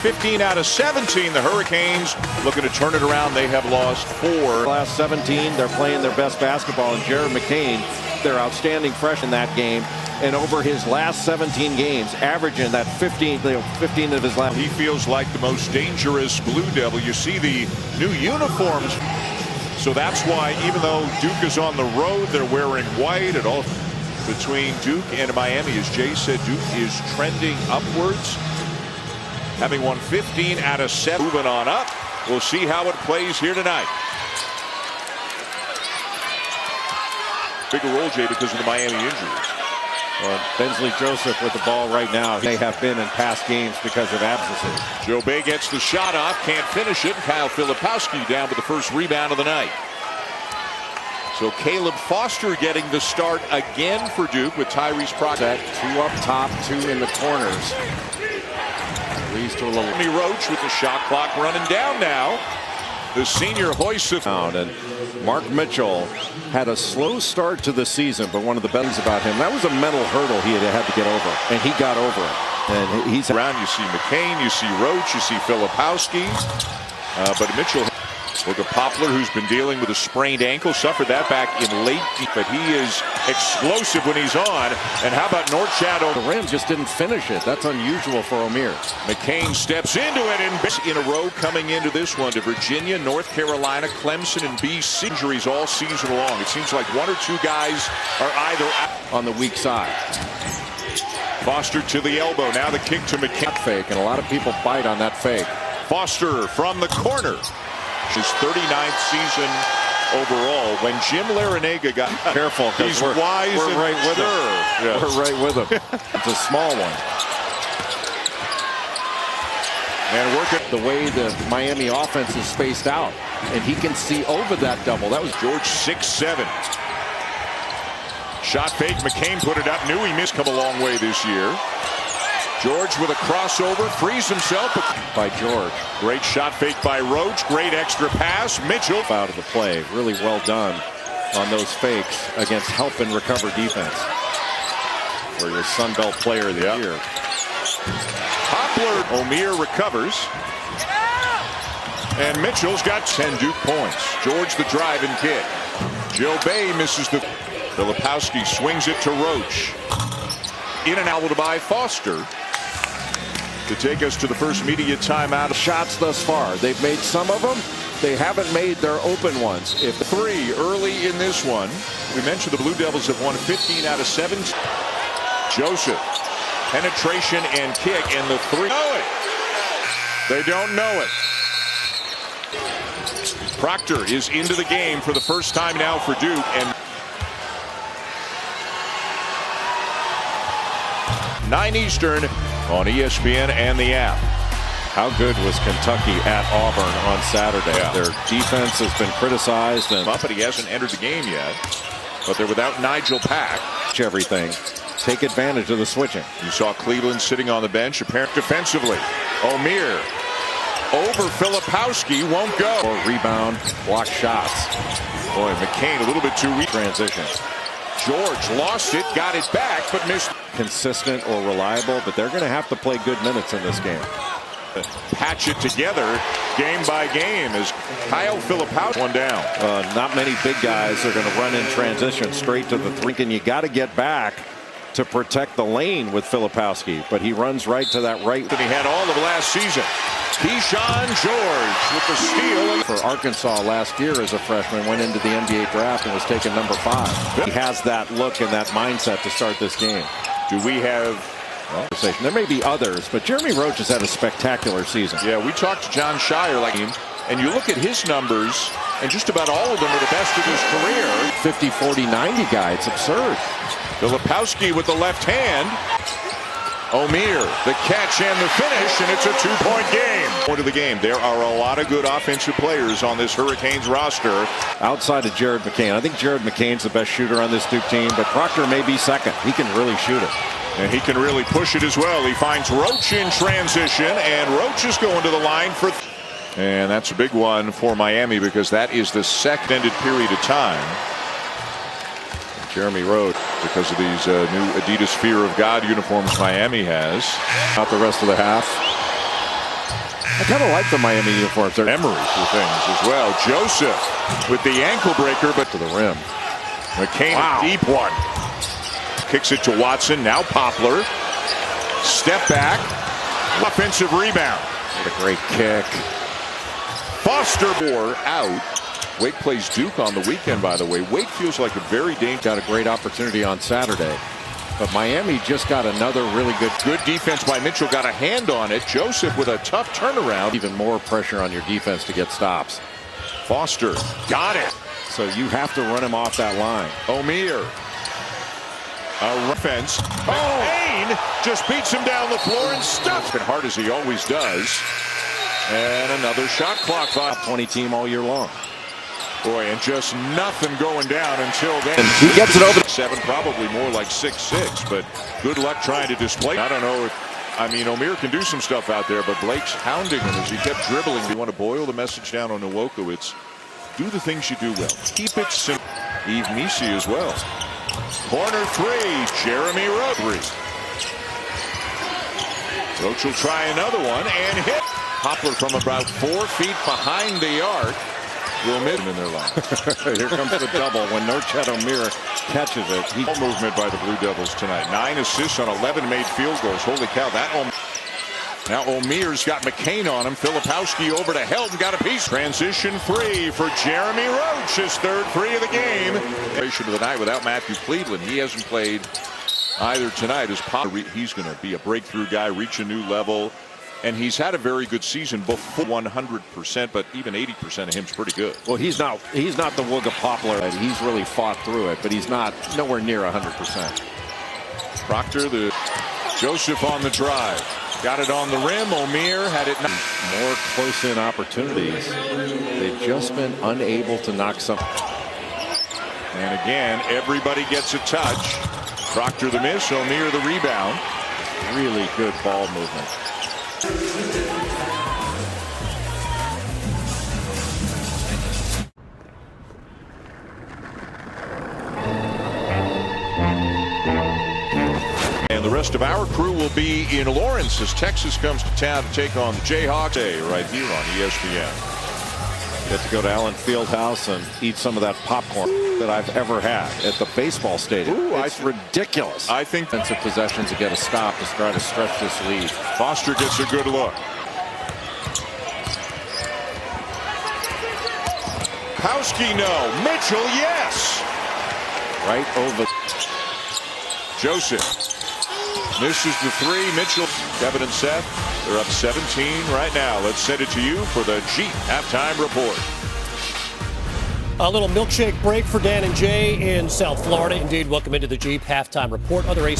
15 out of 17, the Hurricanes looking to turn it around. They have lost 4. Last 17, they're playing their best basketball, and Jared McCain, their outstanding fresh in that game. And over his last 17 games, averaging that 15 of his last. He feels like the most dangerous Blue Devil. You see the new uniforms. So that's why, even though Duke is on the road, they're wearing white at all. Between Duke and Miami, as Jay said, Duke is trending upwards, having won 15 out of 7. Moving on up. We'll see how it plays here tonight. Bigger role, Jay, because of the Miami injuries. Bensley Joseph with the ball right now. They have been in past games because of absences. Joe Bay gets the shot off, can't finish it. Kyle Filipowski down with the first rebound of the night. So Caleb Foster getting the start again for Duke with Tyrese Proctor. 2 up top, 2 in the corners. Leads to a little. Roach with the shot clock running down now. The senior hoists it. And Mark Mitchell had a slow start to the season, but one of the best things about him, that was a mental hurdle he had to get over, and he got over it. And he's around. You see McCain, you see Roach, you see Filipowski, but Mitchell. Look at Poplar, who's been dealing with a sprained ankle, suffered that back in late, but he is explosive when he's on. And how about North Shadow? The Rams just didn't finish it. That's unusual for O'Meara. McCain steps into it, and in a row coming into this one to Virginia, North Carolina, Clemson, and BC. Injuries all season long. It seems like 1 or 2 guys are either out. On the weak side. Foster to the elbow. Now the kick to McCain. Fake, and a lot of people bite on that fake. Foster from the corner. His 39th season overall. When Jim Larinaga got careful, he's wise. We're right with him. Yes. We're right with him. It's a small one. And work it. The way the Miami offense is spaced out, and he can see over that double. That was George 6'7". Shot fake. McCain put it up. Knew he missed. Come a long way this year. George with a crossover, frees himself by George. Great shot fake by Roach. Great extra pass. Mitchell out of the play. Really well done on those fakes against help and recover defense. For your Sun Belt Player of the Year. Poplar. O'Meara recovers. And Mitchell's got 10 Duke points. George the drive and kick. Joe Bay misses the. Filipowski swings it to Roach. In and out by Foster. To take us to the first media timeout. Shots thus far. They've made some of them. They haven't made their open ones. If 3 early in this one. We mentioned the Blue Devils have won 15 out of 17. Joseph. Penetration and kick. And the 3. Know it. They don't know it. Proctor is into the game for the first time now for Duke. And 9 Eastern on ESPN and the app. How good was Kentucky at Auburn on Saturday? Yeah. Their defense has been criticized, but he hasn't entered the game yet. But they're without Nigel Pack. Everything. Take advantage of the switching. You saw Cleveland sitting on the bench, apparent defensively. O'Meara over Filipowski, won't go. Or rebound, block shots. Boy, McCain a little bit too weak. Transition. George lost it, got it back, but missed. Consistent or reliable, but they're going to have to play good minutes in this game. Patch it together game by game as Kyle Filipowski one down. Not many big guys are going to run in transition straight to the 3. And you got to get back to protect the lane with Filipowski, but he runs right to that right. And he had all of last season. Keyshawn George with the steal. For Arkansas last year as a freshman, went into the NBA draft and was taken number 5. He has that look and that mindset to start this game. Do we have conversation? There may be others, but Jeremy Roach has had a spectacular season. Yeah, we talked to John Shire and you look at his numbers, and just about all of them are the best of his career. 50, 40, 90 guy. It's absurd. Filipowski with the left hand. O'Meara, the catch and the finish, and it's a 2-point game. Point of the game. There are a lot of good offensive players on this Hurricanes roster. Outside of Jared McCain. I think Jared McCain's the best shooter on this Duke team, but Proctor may be second. He can really shoot it. And he can really push it as well. He finds Roach in transition, and Roach is going to the line for. And that's a big one for Miami because that is the second ended period of time. Jeremy Roach, because of these new Adidas Fear of God uniforms Miami has. Out the rest of the half. I kind of like the Miami uniforms. They're Emery for things as well. Joseph with the ankle breaker, but to the rim. McCain, a deep one. Kicks it to Watson. Now Poplar. Step back. Offensive rebound. What a great kick. Foster out. Wake plays Duke on the weekend, by the way. Wake feels like a very dangerous. Got a great opportunity on Saturday. But Miami just got another really good defense by Mitchell. Got a hand on it. Joseph with a tough turnaround. Even more pressure on your defense to get stops. Foster got it. So you have to run him off that line. O'Meara. A offense. Payne just beats him down the floor and stuffs it hard as he always does. And another shot clock. 20 team all year long. Boy, and just nothing going down until then. And he gets it over. 7, probably more like 6'6", but good luck trying to display. I don't know if, I mean, O'Meara can do some stuff out there, but Blake's hounding him as he kept dribbling. You want to boil the message down on Nwoku, it's do the things you do well. Keep it simple. Yves Missi as well. Corner 3, Jeremy Roach. Roach will try another one and hit. Poplar from about 4 feet behind the arc. Will miss in their line. Here comes the double when Norchad O'Meara catches it. Movement by the Blue Devils tonight. 9 assists on 11 made field goals. Holy cow, that now O'Meara's got McCain on him. Filipowski over to Helton, got a piece. Transition 3 for Jeremy Roach, his 3rd 3 of the game. Of the night without Matthew Cleveland. He hasn't played either tonight. He's going to be a breakthrough guy, reach a new level. And he's had a very good season before 100%, but even 80% of him's pretty good. Well, he's not the Wooga Poplar. He's really fought through it, but he's not nowhere near 100%. Proctor, the Joseph on the drive. Got it on the rim. O'Meara had it. More close-in opportunities. They've just been unable to knock some. And again, everybody gets a touch. Proctor the miss, O'Meara the rebound. Really good ball movement. And the rest of our crew will be in Lawrence as Texas comes to town to take on the Jayhawks right here on ESPN. Get to go to Allen Fieldhouse and eat some of that popcorn that I've ever had at the baseball stadium. Ooh, it's ridiculous. I think defensive possessions to get a stop to try to stretch this lead. Foster gets a good look. Powski, no. Mitchell, yes. Right over. Joseph misses the 3. Mitchell, Kevin and Seth, they're up 17 right now. Let's send it to you for the Jeep halftime report. A little milkshake break for Dan and Jay in South Florida. Indeed, welcome into the Jeep halftime report. Other AC